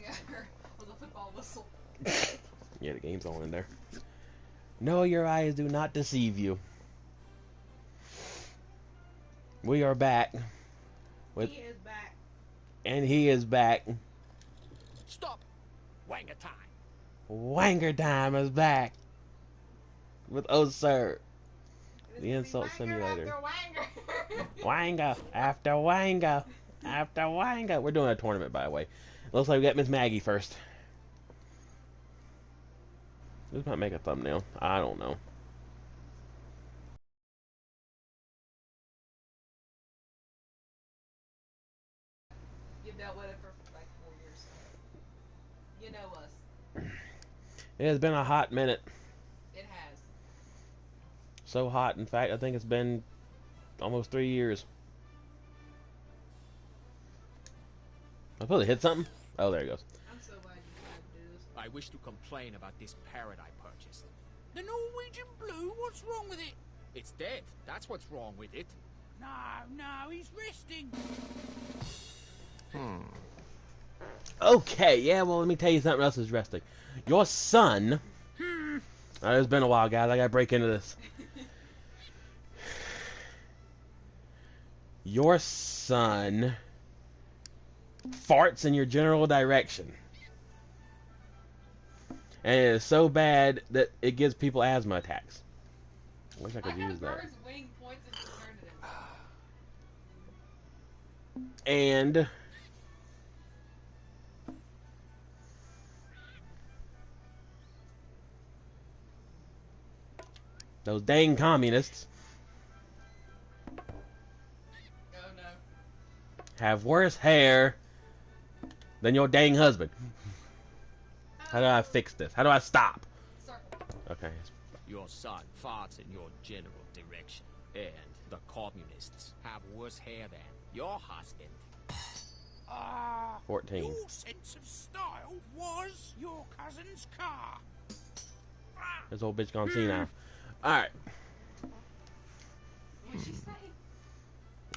together with a football whistle. Yeah, the game's on in there. No, your eyes do not deceive you. We are back. He is back. And he is back. Stop! Wanger time! Wanger time is back. With oh sir. The insult simulator. Wanger after Wanger after Wanger. We're doing a tournament, by the way. Looks like we got Miss Maggie first. This might make a thumbnail. I don't know. You've dealt with it for like 4 years. You know us. It has been a hot minute. It has. So hot, in fact, I think it's been almost 3 years. I supposed to hit something? Oh, there it goes. I'm so glad you tried to do this. I wish to complain about this parrot I purchased. The Norwegian blue? What's wrong with it? It's dead. That's what's wrong with it. No, he's resting. Okay, yeah, well, let me tell you something else is resting. Your son... it's been a while, guys. I gotta break into this. Your son farts in your general direction. And it is so bad that it gives people asthma attacks. I wish I could use that. Bird's wing points in alternative. And those dang communists have worse hair than your dang husband. How do I fix this? How do I stop? Okay. Your son farts in your general direction. And the communists have worse hair than your husband. 14. Your sense of style was your cousin's car. This old bitch gonna see now. Alright. What did she say?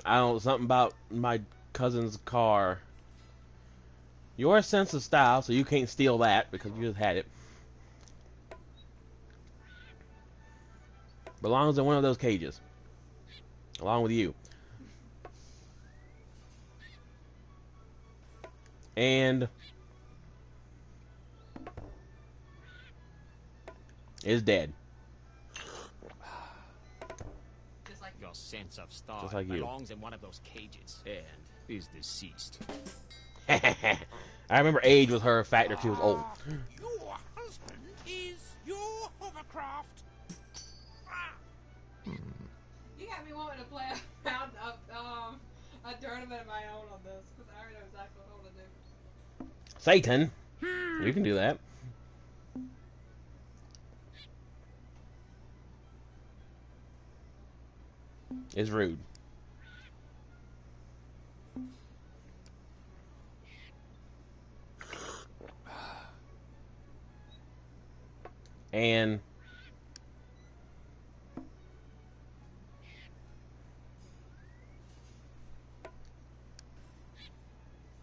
I don't know, something about my cousin's car. Your sense of style, so you can't steal that because you just had it, belongs in one of those cages. Along with you. And is dead. Just like your sense of style Just like you. belongs in one of those cages and is deceased. I remember age was her factor. She was old. Your husband is your hovercraft. you got me wanting to play a tournament of my own on this because I already know exactly what I want to do. Satan, you can do that. It's rude. And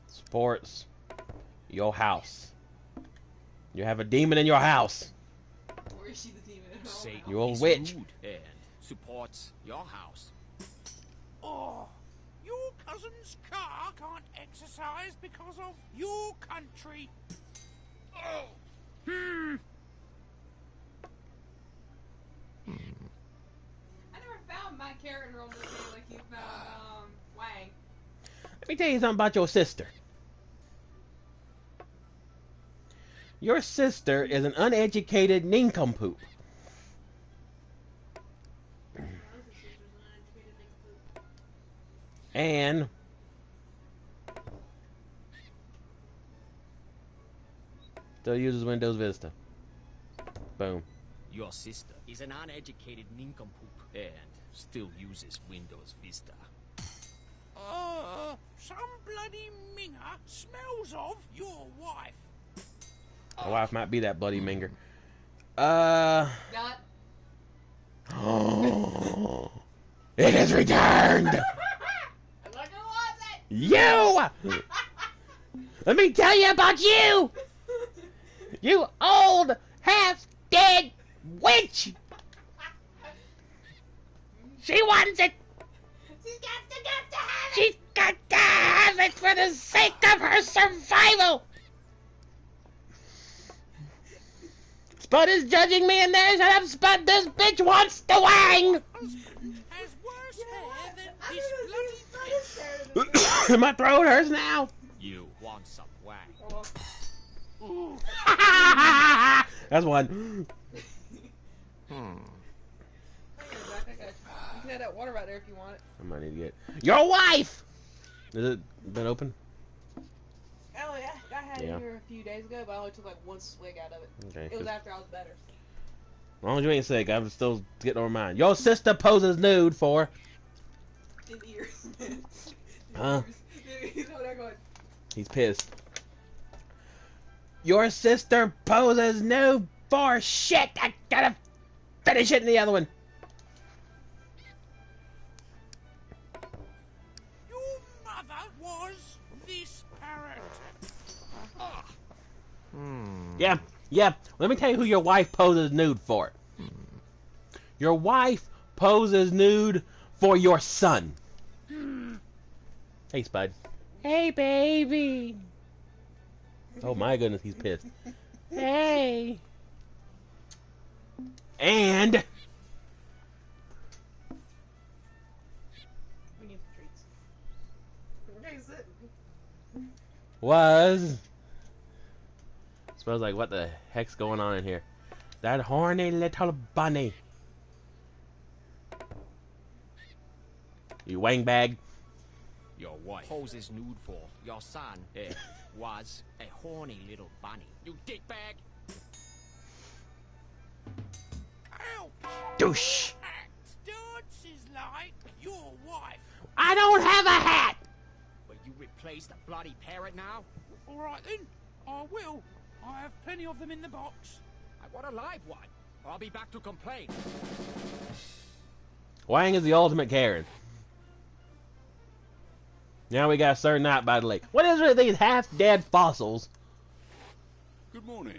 sports your house. You have a demon in your house. Or is she the demon in her own Satan house? You old is witch. rude and supports your house. Oh, your cousin's car can't exercise because of your country. Oh. I never found my character on this game like you found Wang. Let me tell you something about your sister. Your sister is an uneducated nincompoop. And still uses Windows Vista. Boom. Your sister is an uneducated nincompoop and still uses Windows Vista. Some bloody minger smells of your wife. My wife might be that bloody minger. Got Oh, it has returned. Look who was it! You. Let me tell you about you! You old, half-dead witch! She wants it! She's got to have it! She's got to have it for the sake of her survival! Spud is judging me in there. Shut up, Spud. This bitch wants the wang! Husband has worse hair than I this think bloody it's better than My throat hurts now. You want some wang? Oh, That's one. I got it back. I got you. You can have that water right there if you want it. I might need to get your wife. Is it been open? Oh yeah, I had Yeah. it here a few days ago, but I only took like one swig out of it. Okay. It was 'Cause after I was better. as long as you ain't sick, I'm still getting over mine. Your sister poses nude for. In ears. Huh? He's over there going, He's pissed. Your sister poses nude for shit. I gotta finish it in the other one. Your mother was this parrot. Yeah. Let me tell you who your wife poses nude for. Your wife poses nude for your son. Hey, Spud. Hey, baby. Oh my goodness, he's pissed. Hey. And we need some treats. Okay, sit. was. Smells like what the heck's going on in here? That horny little bunny. You wang bag. Your wife poses nude for your son. Was a horny little bunny. You dickbag. Ouch! Douche. Dances like your wife. I don't have a hat. Will you replace the bloody parrot now? All right then, I will. I have plenty of them in the box. I want a live one. I'll be back to complain. Wang is the ultimate Karen. Now we got Sir Knot by the lake. What is it with these half-dead fossils? Good morning.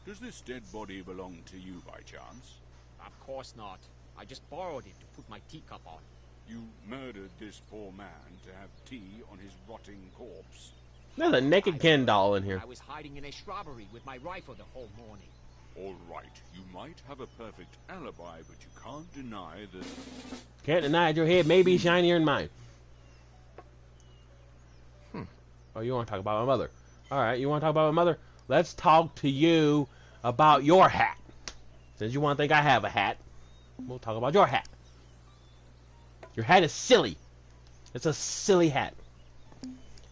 Does this dead body belong to you by chance? Of course not. I just borrowed it to put my teacup on. You murdered this poor man to have tea on his rotting corpse. There's a naked Ken doll in here. I was hiding in a shrubbery with my rifle the whole morning. All right, you might have a perfect alibi, but you can't deny that... Can't deny it, your head may be shinier than mine. Oh, you want to talk about my mother? Alright, you want to talk about my mother? Let's talk to you about your hat. Since you want to think I have a hat, we'll talk about your hat. Your hat is silly. It's a silly hat.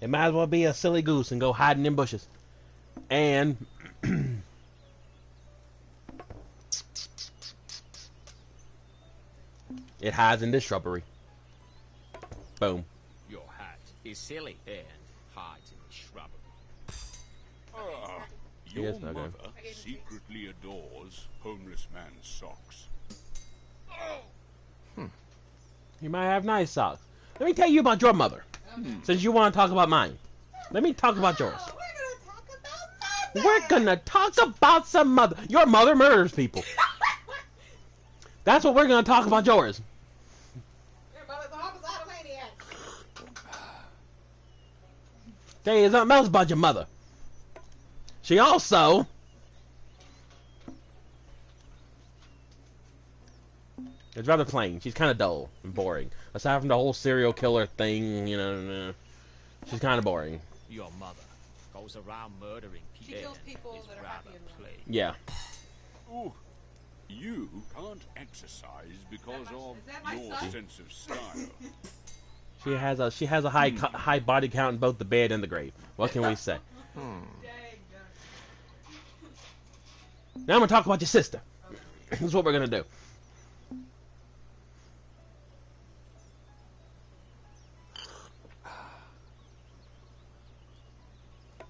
It might as well be a silly goose and go hiding in bushes. And... it hides in this shrubbery. Boom. Your hat is silly and hides in the shrubbery. Your Yes, okay. mother secretly adores homeless man's socks. You might have nice socks. Let me tell you about your mother. Since you want to talk about mine. Let me talk about yours. Oh, we're gonna talk about mother. We're gonna talk about some mother. Your mother murders people. That's what we're gonna talk about yours. Your mother's a homicidal maniac. Tell you something else about your mother. She also... it's rather plain. She's kind of dull and boring. Aside from the whole serial killer thing, you know, she's kind of boring. Your mother goes around murdering people. She kills people that are happy rather and plain. Yeah. Ooh, you can't exercise because of is that my your son? sense of style. She has a high body count in both the bed and the grave. What can we say? Dang. Now I'm gonna talk about your sister. This is what we're gonna do.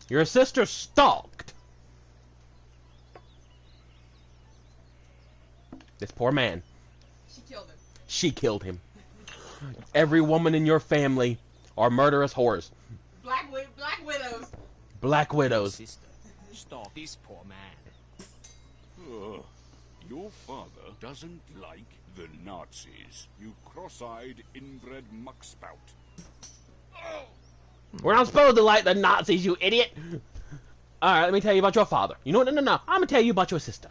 Your sister stalked this poor man. She killed him. She killed him. Every woman in your family are murderous whores. Black widows. Black widows. Sister, stop this poor man. Your father doesn't like the Nazis. You cross-eyed, inbred muckspout. We're not supposed to like the Nazis, you idiot. Alright, let me tell you about your father. You know what? No. I'm gonna tell you about your sister.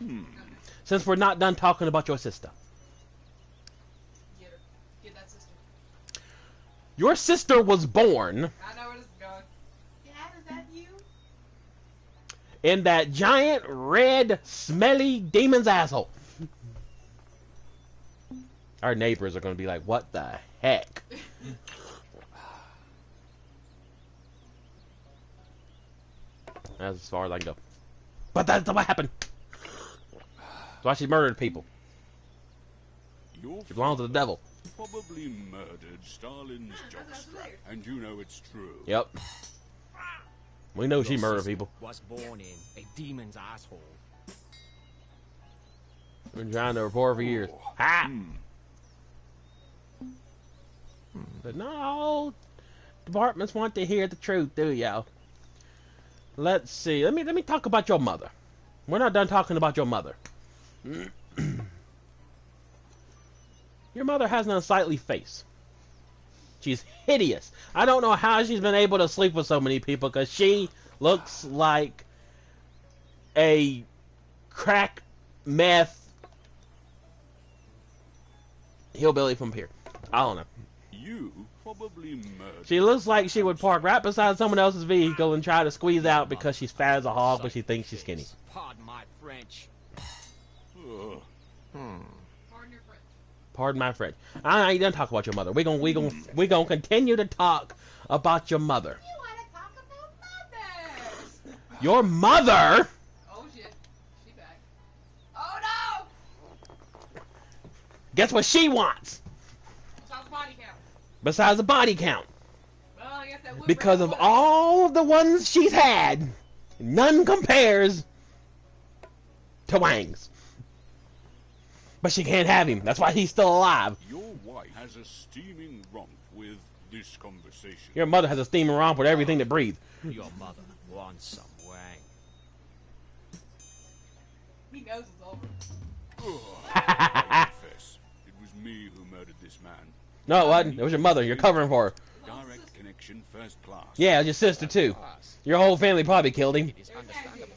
Since we're not done talking about your sister. Get her. Get that sister. Your sister was born I know where this is going. Dad, is that you? in that giant, red, smelly demon's asshole. Our neighbors are gonna be like, what the heck? That's as far as I can go. But that's what happened. That's why she murdered people. Your She belongs to the devil. probably murdered Stalin's jockstrap, and you know it's true. Yep. We know she Your murdered sister people. Was born in a demon's asshole. Been trying to report for years. Ha! But not all departments want to hear the truth, do y'all? Let's see. Let me talk about your mother. We're not done talking about your mother. Your mother has an unsightly face. She's hideous. I don't know how she's been able to sleep with so many people, because she looks like a crack meth hillbilly from here. I don't know. You probably murdered. She looks like she would park right beside someone else's vehicle and try to squeeze out because she's fat as a hog, but she thinks she's skinny. Pardon my French. Ugh. Pardon your French. Pardon my French. I ain't done talk about your mother. We gonna continue to talk about your mother. You want to talk about mothers? Your mother. Oh shit, she back. Oh no! Guess what she wants? Besides body count. Besides the body count, Well, I guess that would because bring of up all the ones she's had, none compares to Wang's. But she can't have him. That's why he's still alive. Your wife has a steaming romp with this conversation. Your mother has a steaming romp with everything that breathes. Your mother wants some wang. He knows it's over. I confess, it was me who murdered this man. No, it wasn't. It was your mother. You're covering for her. Direct connection, first class. Yeah, it's your sister too. Your whole family probably killed him. It is understandable.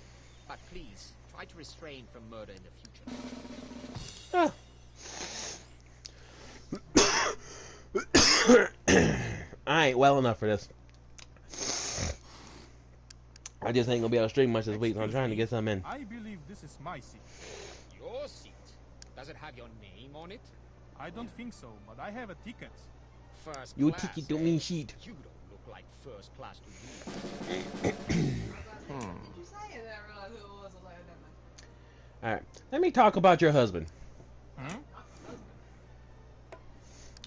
But please, try to restrain from murder in the future. I ain't well enough for this. I just ain't gonna be able to stream much this week, so I'm trying to get some in. I believe this is my seat. Your seat? Does it have your name on it? I don't think so, but I have a ticket. First You class, ticket to eh? me sheet. You don't look like first class to me. Did you say it? I realized who it was. I was like, never mind. Alright, let me talk about your husband.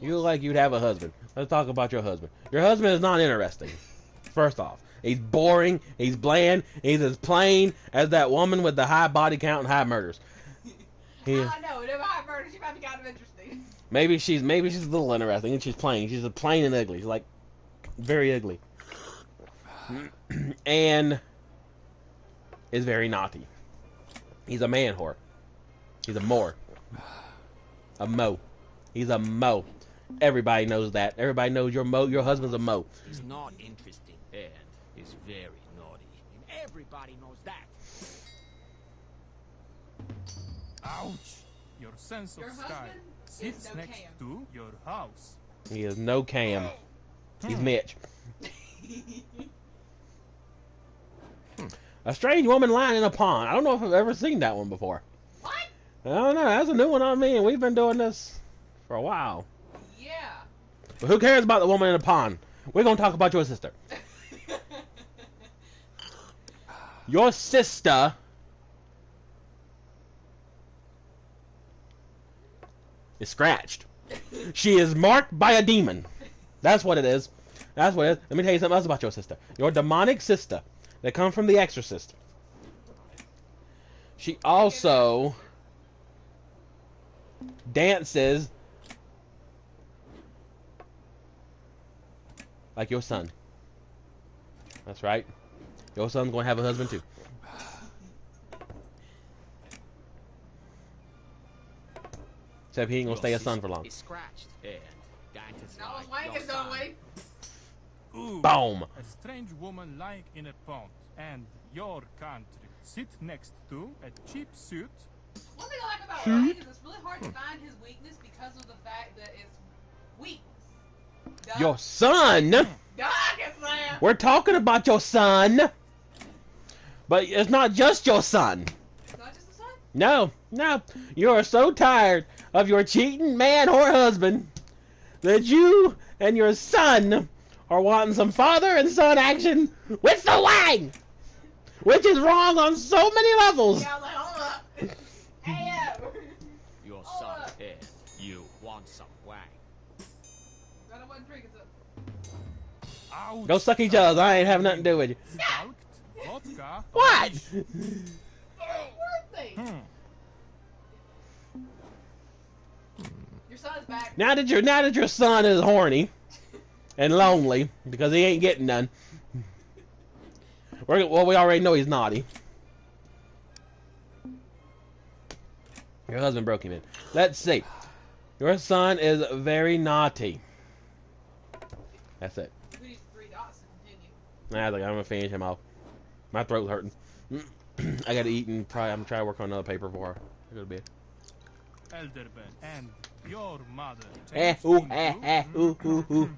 You look like you'd have a husband. Let's talk about your husband. Your husband is not interesting. First off, he's boring, he's bland, he's as plain as that woman with the high body count and high murders. He, I don't know. Never high murder. She might be kind of interesting. maybe she's a little interesting, and she's plain. She's a plain and ugly. She's like very ugly, and is very naughty. He's a man whore. He's a more. A mo. He's a mo. Everybody knows that. Everybody knows your husband's a mo. He's not interesting and is very naughty. And everybody knows that. Ouch! Your sense Your of style husband sits is no next Cam. to your house. He is no Cam. He's Mitch. A strange woman lying in a pond. I don't know if I've ever seen that one before. What? I don't know. That's a new one on me, and we've been doing this for a while. Yeah. But who cares about the woman in the pond? We're going to talk about your sister. Your sister is scratched. She is marked by a demon. That's what it is. That's what it is. Let me tell you something else about your sister. Your demonic sister that comes from The Exorcist. She also dances like your son. That's right. Your son's gonna have a husband too. Except he ain't gonna stay a son for long. He's scratched and Dante's Now his like wang your is done son. waiting. Ooh, Boom. a strange woman lying in a pond, and your country. Sit next to a cheap suit. One thing I like about Wang is it's really hard to find his weakness because of the fact that it's weakness. Duh. Your son. Duh, I can say it. We're talking about your son. But it's not just your son. It's not just the son. No, no. You are so tired of your cheating man or husband that you and your son are wanting some father and son action with the Wang, which is wrong on so many levels. Yeah, I was like, hold up. Hey, Your Hold son up. and you want some wang. I wasn't drinking so. Ouch. Go suck each other. I ain't have nothing to do with you. Stalked, vodka. What? Birthday. Your son's back. Now that your son is horny and lonely because he ain't getting none. Well, we already know he's naughty. Your husband broke him in. Let's see. Your son is very naughty. That's it. We need 3 dots to continue. Nah, I'm gonna finish him off. My throat's hurting. I gotta eat and probably I'm gonna try to work on another paper before I go to bed. Elderbed, and your mother. Ooh.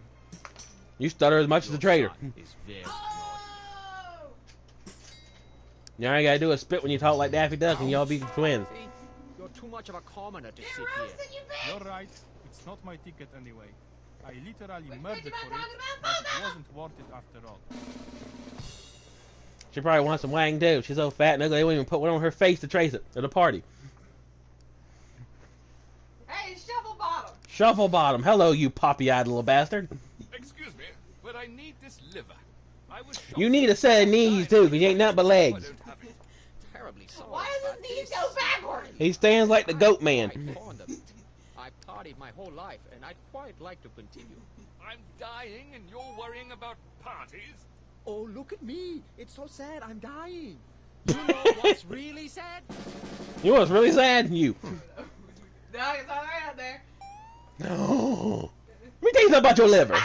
You stutter as much as a traitor. Son is very naughty. Oh! You all you gotta do is spit when you talk like Daffy Duck and y'all be twins. See, you're too much of a commoner to sit You're here. roasting, you bitch! You're right. It's not my ticket anyway. I literally Which murdered bitch am I for it, talking about? but it wasn't worth it after all. She probably wants some Wang too. She's so fat and ugly they won't even put one on her face to trace it at a party. Hey, shovel bottom. Shuffle bottom. Hello, you poppy-eyed little bastard. Excuse me, but I need this liver. I was shot. You need a set of knees too, cause you ain't nothing but I legs. don't have it. Terribly sorry. Why does about his knees this. go backwards? He stands like the goat man. I'm fond of it. I've partied my whole life, and I'd quite like to continue. I'm dying and you're worrying about parties? Oh, look at me. It's so sad. I'm dying. You know what's really sad? You know what's really sad? You. Dog, it's all right out there. No. Let me tell you something about your liver.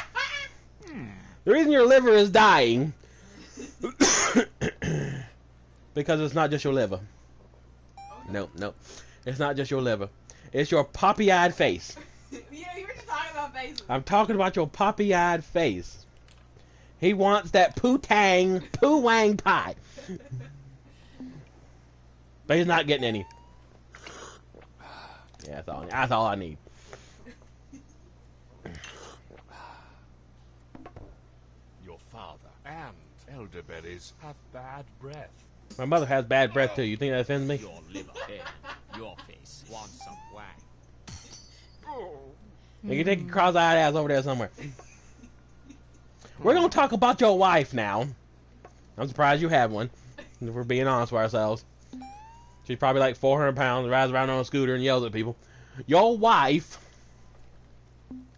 The reason your liver is dying because it's not just your liver. No. It's not just your liver. It's your poppy-eyed face. You were just talking about faces. I'm talking about your poppy-eyed face. He wants that poo-tang, poo-wang pie. But he's not getting any. Yeah, that's all I need. Your father and elderberries have bad breath. My mother has bad breath too. You think that offends me? Your liver and your face want some wang. You can take your cross-eyed ass over there somewhere. We're gonna talk about your wife now. I'm surprised you have one. If we're being honest with ourselves. She's probably like 400 pounds, rides around on a scooter and yells at people. Your wife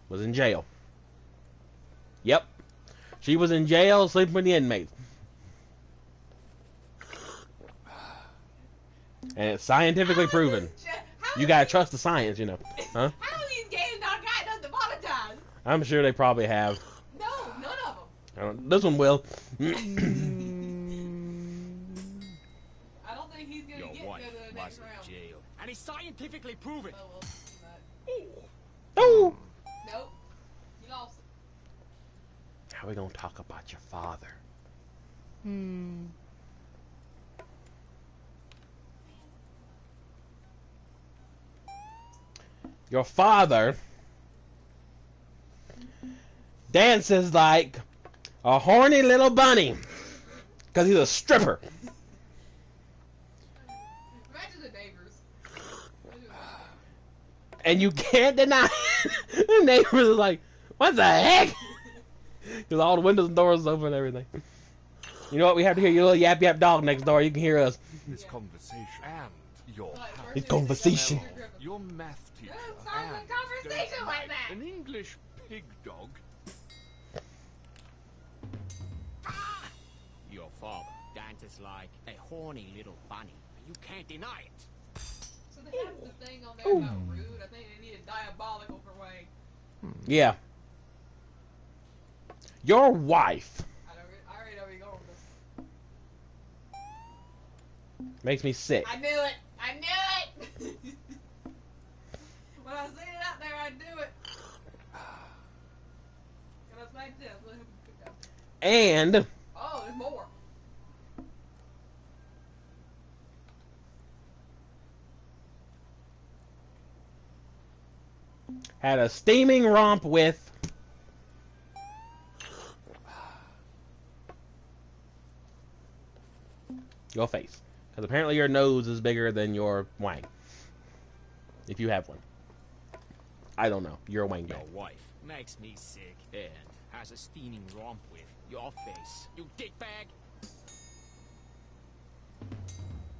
was in jail. Yep. She was in jail sleeping with the inmates. And it's scientifically proven. You gotta trust the science, you know. Huh? How do these games not got nothing to monetize? I'm sure they probably have. No, none of them. I don't, this one will. I don't think he's gonna Your get wife to the was next in round. jail, and it's scientifically proven. Oh, well, not. Oh. Nope. You lost it. How are we gonna talk about your father? Your father dances like a horny little bunny because he's a stripper. Imagine the neighbors. And you can't deny it. The neighbors are like, what the heck? Because all the windows and doors open and everything. You know what? We have to hear your little yap yap dog next door. You can hear us. This conversation and your house. This conversation. Your math teacher Don't start and the conversation don't like that. An English pig dog. Your father is like a horny little bunny. You can't deny it. So they have the thing on there about rude. I think they needed diabolical for Wayne. Yeah. Your wife I already know where you're going with this. makes me sick. I knew it! I knew it! When I seen it out there, I knew it. And I was like this. Look who picked up. And Oh, there's more. had a steaming romp with your face. Because apparently your nose is bigger than your wang. If you have one. I don't know. You're a wang Your bag. wife makes me sick and has a steaming romp with your face. You dickbag.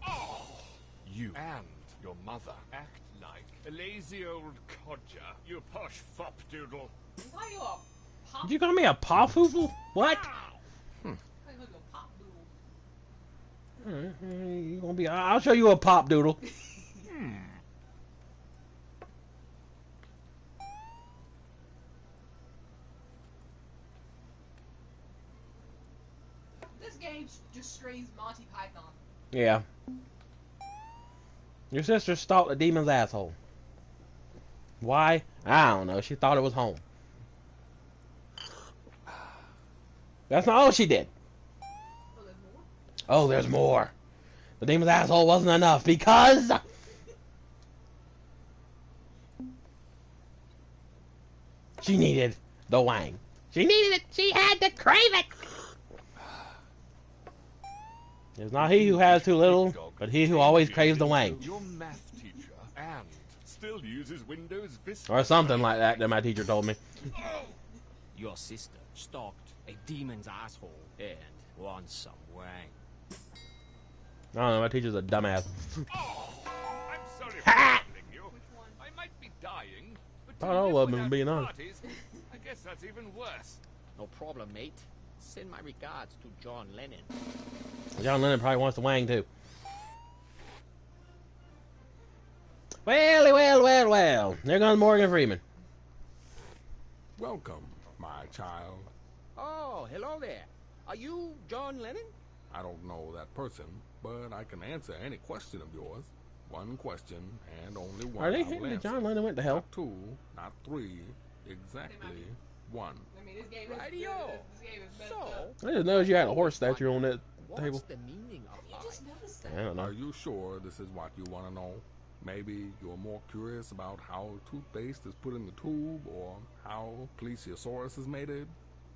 Oh! You and your mother act like a lazy old codger. You posh fopdoodle. Why you a pop? Did you call me a pop-foofle? What? Why you a pop doodle? You gonna be? I'll show you a pop doodle. This game just screams Monty Python. Yeah. Your sister stalked a demon's asshole. Why? I don't know. She thought it was home. That's not all she did. Oh, there's more? Oh, there's more. The demon's asshole wasn't enough because she needed the wang. She needed it. She had to crave it. It's not he who has too little, but he who always craves the wang. Your math teacher and still uses Windows Vista. Or something like that my teacher told me. Your sister stalked a demon's asshole and wants some wang. I don't know, my teacher's a dumbass. Oh, I'm sorry for Ha! troubling you. Which one? I might be dying, but Thought to all live of them without being honest. parties, I guess that's even worse. No problem, mate. Send my regards to John Lennon. John Lennon probably wants the wang too. Well. There goes Morgan Freeman. Welcome, my child. Oh, hello there. Are you John Lennon? I don't know that person, but I can answer any question of yours. One question and only one. Are they I will hinting that answer. John Lennon went to hell? Not two, not three, exactly one. I mean, this game is Radio. This game is messed So, up. I just noticed you had a horse statue on that what's table. the meaning of You life? just noticed that. I don't know. Are you sure this is what you want to know? Maybe you're more curious about how toothpaste is put in the tube or how plesiosaurus is mated?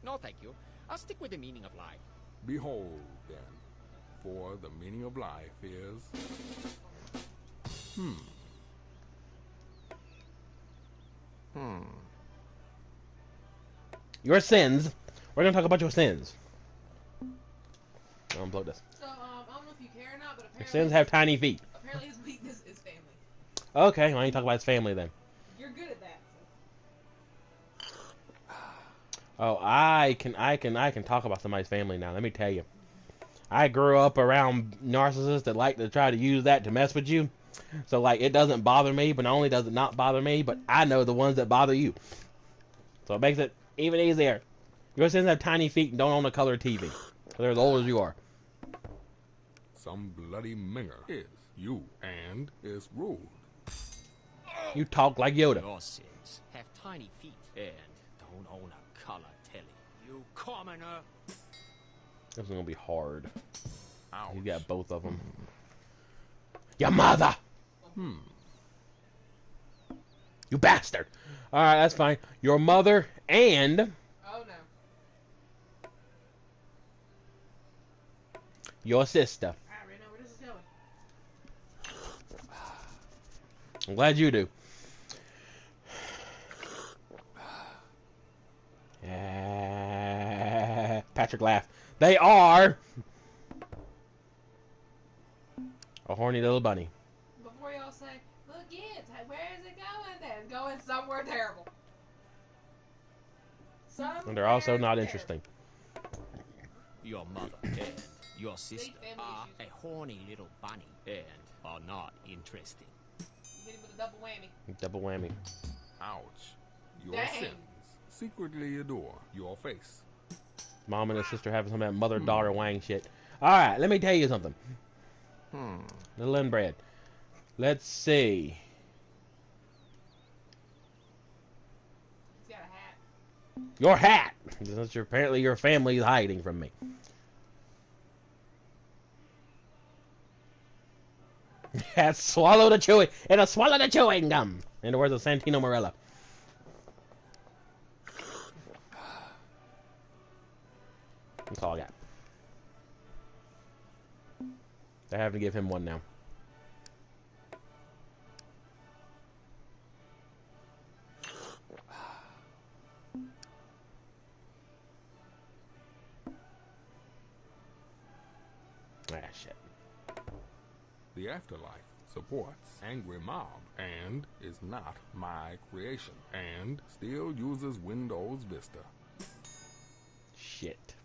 No, thank you. I'll stick with the meaning of life. Behold, then, for the meaning of life is... Your sins. We're gonna talk about your sins. I'll unplug this. So, I don't know if you care or not, but Your apparently, sins have tiny feet. apparently his weakness is family. Okay, why don't you talk about his family then? You're good at that. Oh, I can talk about somebody's family now. Let me tell you. I grew up around narcissists that like to try to use that to mess with you. So, like, it doesn't bother me, but not only does it not bother me, but I know the ones that bother you. So it makes it even easier. Your sins have tiny feet and don't own a color TV. They're as old as you are. Some bloody minger is you and is rude. You talk like Yoda. Your sins have tiny feet and don't own a color telly. You commoner. This is gonna be hard. Ouch. You got both of them. Your mother! You bastard! Alright, that's fine. Your mother and Oh no. your sister. I already know where this is going. I'm glad you do. Patrick laughed. They are a horny little bunny. Before y'all say, look, kids, where is it going then? It's going somewhere terrible. And they're also not Somewhere interesting. Your mother and your sister family are issues. a horny little bunny and are not interesting. You hit him with a double whammy. Double whammy. Ouch. Your Dang. sins secretly adore your face. Mom and his sister having some of that mother-daughter wang shit. Alright, let me tell you something. Little inbred. Let's see. He's got a hat. Your hat! Apparently your family is hiding from me. Hat swallowed a chewing and a swallowed a chewing gum. In the words of Santino Morella. That's all I got. I have to give him one now. Ah, shit. The afterlife supports Angry Mob and is not my creation and still uses Windows Vista. Shit.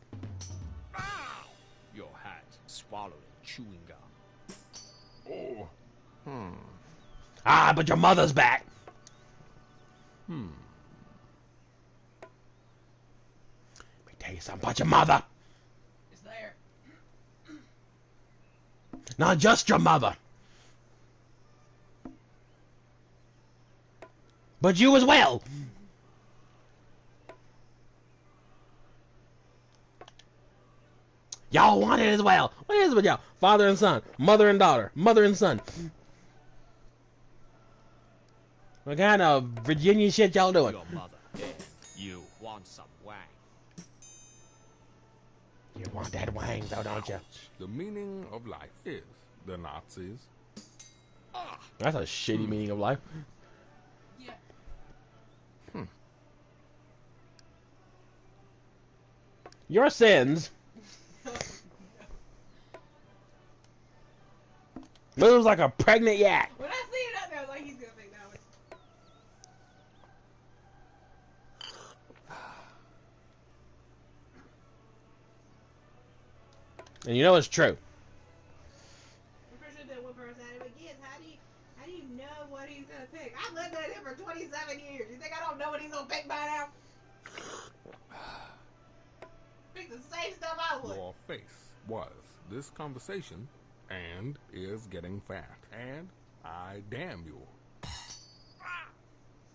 Your hat swallowing chewing gum. Oh. Ah, but your mother's back. Let me tell you something about your mother. It's there. Not just your mother. But you as well. Y'all want it as well. What is it with y'all? Father and son. Mother and daughter. Mother and son. What kind of Virginia shit y'all doing? Your mother and you want some wang. You want that wang though, don't you? The meaning of life is the Nazis. That's a shitty meaning of life. Yeah. Your sins. Moves like a pregnant yak. When I see it up there, I was like, he's gonna think that was. And you know it's true. I'm pretty sure that one person had it again. How do you know what he's gonna pick? I've lived with him for 27 years. You think I don't know what he's gonna pick by now? Pick the same stuff I would. Your face was this conversation and is getting fat. And I damn you.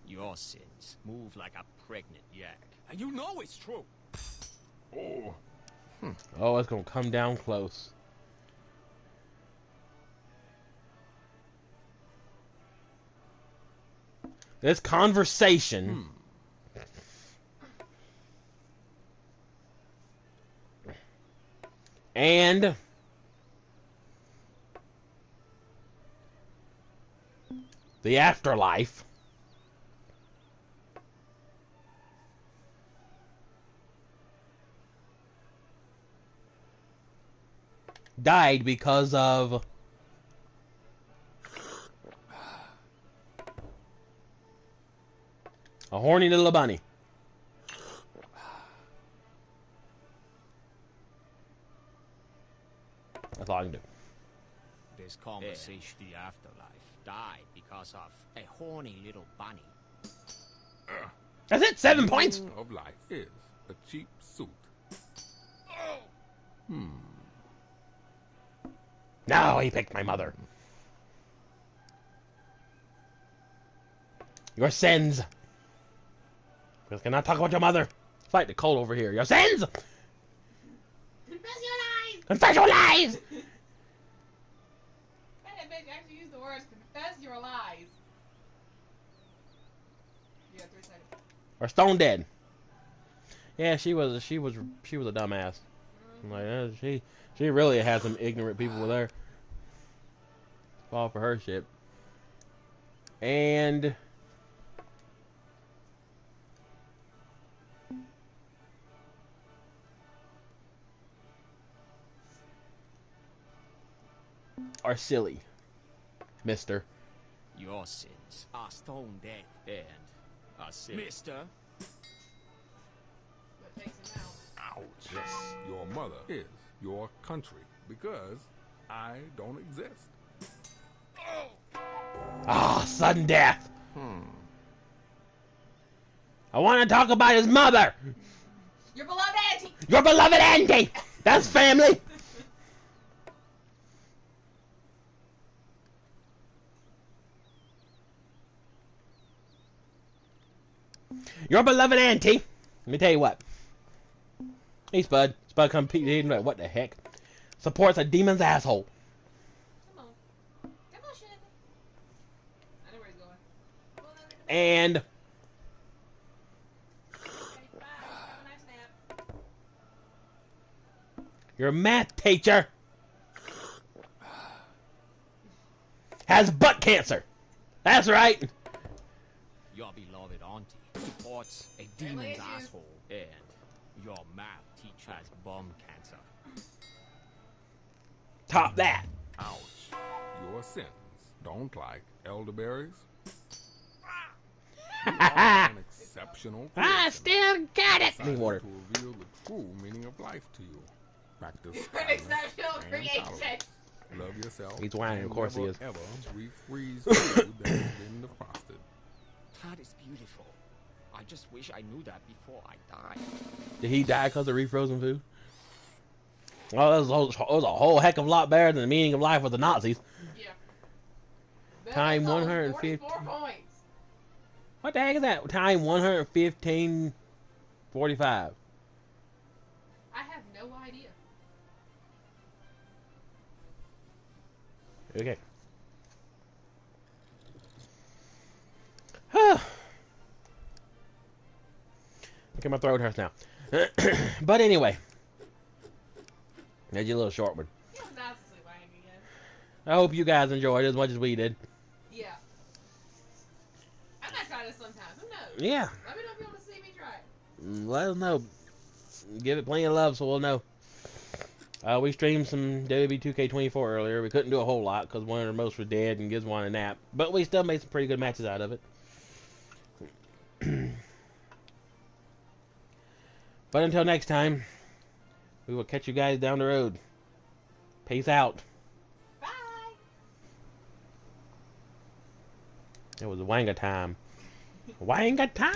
Your sins move like a pregnant yak. And you know it's true. Oh. Oh, it's gonna come down close. This conversation and the afterlife died because of a horny little bunny. That's all I can do. This conversation, the afterlife, died because of a horny little bunny. That's it. 7 points. Meaning of life is a cheap suit. No, he picked my mother. Your sins. We cannot talk about your mother. Fight Nicole over here. Your sins. Confess your lies! Confess your lies. That bitch actually used the words confess your lies. You got 3 seconds. Or stone dead. Yeah, she was a dumbass. Like she really had some ignorant people with her. Fall for her shit. And are silly, mister. Your sins are stone dead and are silly. Mister, But takes him out. Ouch. Yes, your mother is your country because I don't exist. Ah, sudden death. I want to talk about his mother. Your beloved auntie. Your beloved auntie. That's family. Your beloved auntie. Let me tell you what. Hey, Spud. Spud come peek in. What the heck? Supports a demon's asshole. Come on. Come on, Shannon. I know where he's going. Come on over to the And bed. Bye. Have a nice nap. your math teacher has butt cancer. That's right. Your beloved auntie supports a demon's asshole, and your math teacher has bum cancer. Top that. Ouch. Your sins don't like elderberries. You are an exceptional I creation, still got it. decided Need water. to reveal the true meaning of life to you. Practice You're an kindness exceptional and creation. tolerance. Love yourself. He's whining, and of course he never, is. Ever refreeze food that has been defrosted. That is beautiful. I just wish I knew that before I died. Did he die because of refrozen food? Well, it was a whole heck of a lot better than the meaning of life with the Nazis. Yeah. Time That was 150. 44 points. What the heck is that? Time 115.45. I have no idea. Okay. Okay, my throat hurts now. But anyway. That's your little short one. Yeah, it was nice to see Wang again. I hope you guys enjoyed it as much as we did. Yeah. I might try this sometime. Who knows? Yeah. Let me know if you want to see me try it. Let us know. Give it plenty of love so we'll know. We streamed some WWE 2K24 earlier. We couldn't do a whole lot because one of the most were dead and gives one a nap. But we still made some pretty good matches out of it. But until next time, we will catch you guys down the road. Peace out. Bye. It was Wanga time. Wanga time!